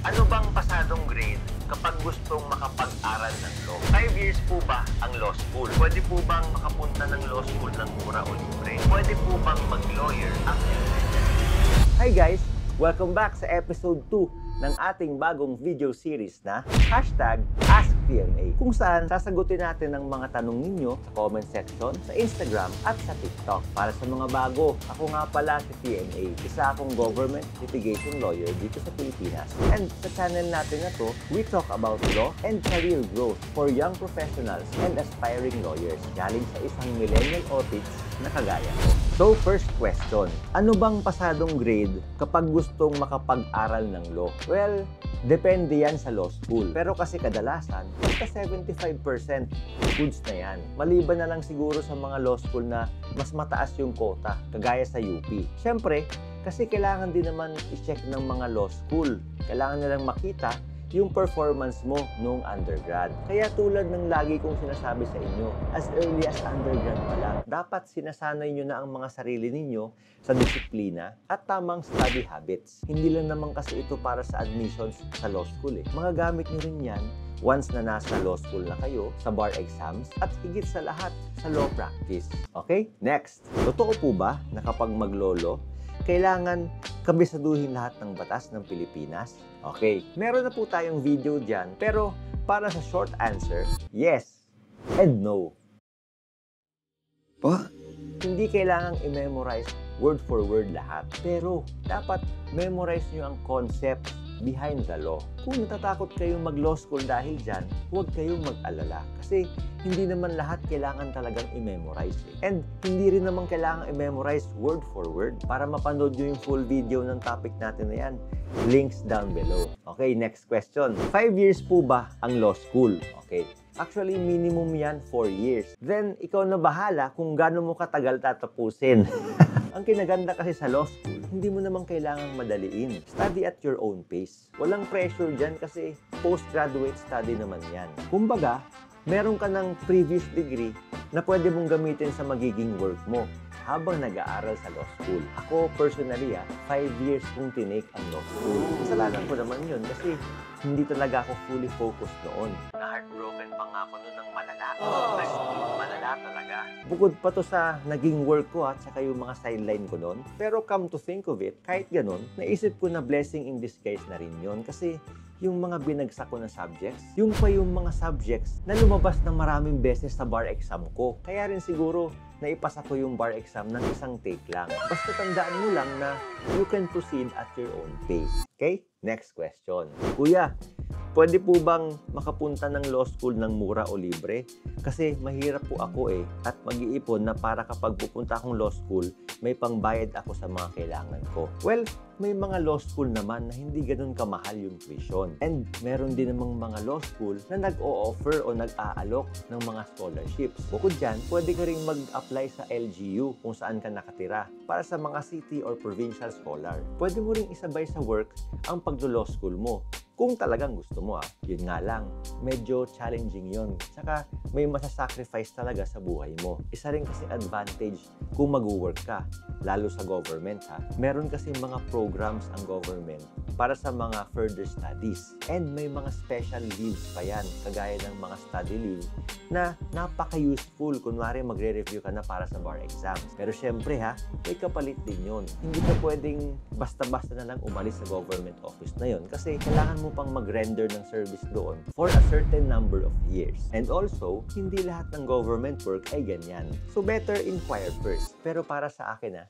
Ano bang pasadong grade kapag gustong makapag-aral ng law? 5 years po ba ang law school? Pwede po bang makapunta ng law school ng mura o libre? Pwede po bang mag-lawyer ang elementary? Hi guys! Welcome back sa episode 2 ng ating bagong video series na #AskPMA, kung saan sasagutin natin ang mga tanong ninyo sa comment section, sa Instagram at sa TikTok. Para sa mga bago, ako nga pala si PMA, isa akong government litigation lawyer dito sa Pilipinas. And sa channel natin na to, we talk about law and career growth for young professionals and aspiring lawyers galing sa isang millennial audits na kagaya ko. So, first question, ano bang pasadong grade kapag gustong makapag-aral ng law? Well, depende yan sa law school. Pero kasi kadalasan, hanggang 75% goods na yan. Maliban na lang siguro sa mga law school na mas mataas yung quota, kagaya sa UP. Siyempre, kasi kailangan din naman i-check ng mga law school. Kailangan nilang makita yung performance mo nung undergrad. Kaya tulad ng lagi kong sinasabi sa inyo, as early as undergrad pa lang, dapat sinasanay nyo na ang mga sarili ninyo sa disiplina at tamang study habits. Hindi lang naman kasi ito para sa admissions sa law school eh. Magagamit nyo rin yan once na nasa law school na kayo, sa bar exams, at higit sa lahat, sa law practice. Okay? Next, totoo po ba na kapag maglolo, kailangan kabisaduhin lahat ng batas ng Pilipinas? Okay, meron na po tayong video dyan, pero para sa short answer, yes and no. Po? Hindi kailangang i-memorize word for word lahat, pero dapat memorize nyo ang concept behind the law. Kung natatakot kayong mag-law school dahil dyan, huwag kayong mag-alala. Kasi hindi naman lahat kailangan talagang i-memorize. And hindi rin naman kailangan i-memorize word for word. Para mapanood nyo yung full video ng topic natin na yan, links down below. Okay, next question. 5 years po ba ang law school? Okay. Actually, minimum yan 4 years. Then, ikaw na bahala kung gaano mo katagal tatapusin. Ang kinaganda kasi sa law school, hindi mo naman kailangang madaliin. Study at your own pace. Walang pressure dyan kasi postgraduate study naman yan. Kumbaga, meron ka ng previous degree na pwede mong gamitin sa magiging work mo habang nag-aaral sa law school. Ako, personally, 5 years kong tinake ang law school. Kasalanan ko naman yun kasi hindi talaga ako fully focused noon. Na-heartbroken pa nga ako noon ng malala. Malala talaga. Bukod pa to sa naging work ko at saka yung mga sideline ko noon. Pero come to think of it, kahit ganun, naisip ko na blessing in disguise na rin yun kasi yung mga binagsak ko na subjects, yung pa yung mga subjects na lumabas ng maraming beses sa bar exam ko. Kaya rin siguro naipasa ko yung bar exam ng isang take lang. Basta tandaan mo lang na you can proceed at your own pace. Okay? Next question. Kuya, pwede po bang makapunta ng law school ng mura o libre? Kasi mahirap po ako at mag-iipon na para kapag pupunta akong law school, may pangbayad ako sa mga kailangan ko. Well, may mga law school naman na hindi ganun kamahal yung tuition. And meron din namang mga law school na nag-o-offer o nag-aalok ng mga scholarships. Bukod dyan, pwede ka rin mag-apply sa LGU kung saan ka nakatira para sa mga city or provincial scholar. Pwede mo rin isabay sa work ang paglo-law school mo. Kung talagang gusto mo yun nga lang, medyo challenging yun. Saka may masasacrifice talaga sa buhay mo. Isa rin kasi advantage kung mag-work ka, lalo sa government Meron kasi mga programs ang government para sa mga further studies. And may mga special leaves pa yan, kagaya ng mga study leave na napaka-useful. Kunwari magre-review ka na para sa bar exams. Pero syempre may kapalit din yun. Hindi ka pwedeng basta-basta na lang umalis sa government office na yun kasi kailangan mo pang mag-render ng service doon for a certain number of years. And also, hindi lahat ng government work ay ganyan. So better inquire first. Pero para sa akin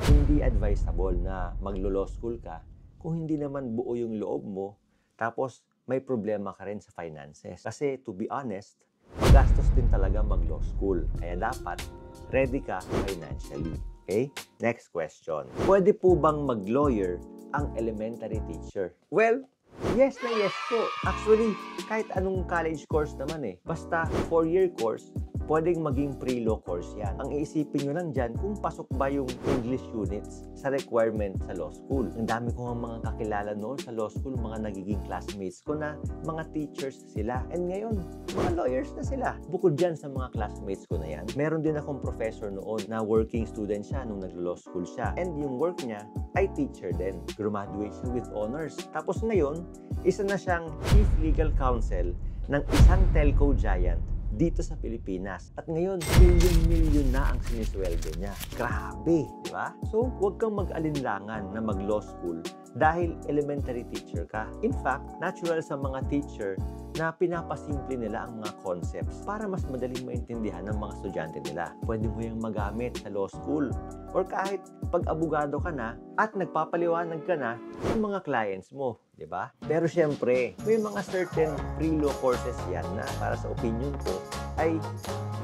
hindi advisable na maglo-law school ka kung hindi naman buo yung loob mo tapos may problema ka rin sa finances. Kasi to be honest, magastos din talaga mag-law school. Kaya dapat ready ka financially. Okay? Next question. Pwede po bang mag-lawyer ang elementary teacher? Well, yes na yes po. Actually, kahit anong college course naman basta 4-year course, pwedeng maging pre-law course yan. Ang iisipin nyo lang dyan kung pasok ba yung English units sa requirement sa law school. Ang dami ko nga mga kakilala noon sa law school, mga nagiging classmates ko na mga teachers sila. And ngayon, mga lawyers na sila. Bukod dyan sa mga classmates ko na yan, meron din akong professor noon na working student siya nung naglo-law school siya. And yung work niya ay teacher din. Graduate siya with honors. Tapos ngayon, isa na siyang Chief Legal Counsel ng isang telco giant dito sa Pilipinas. At ngayon, milyon-milyon na ang sinisweldo niya. Grabe, di ba? So, huwag kang mag-alinlangan na mag-law school dahil elementary teacher ka. In fact, natural sa mga teacher na pinapasimple nila ang mga concepts para mas madaling maintindihan ng mga estudyante nila. Pwede mo yung magamit sa law school or kahit pag abogado ka na at nagpapaliwanag ka na ng mga clients mo, di ba? Pero syempre, may mga certain pre-law courses yan na para sa opinion ko ay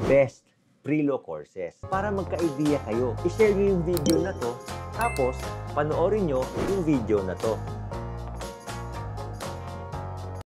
best pre-law courses. Para magka-idea kayo, i-share nyo yung video na to, tapos panoorin nyo yung video na to.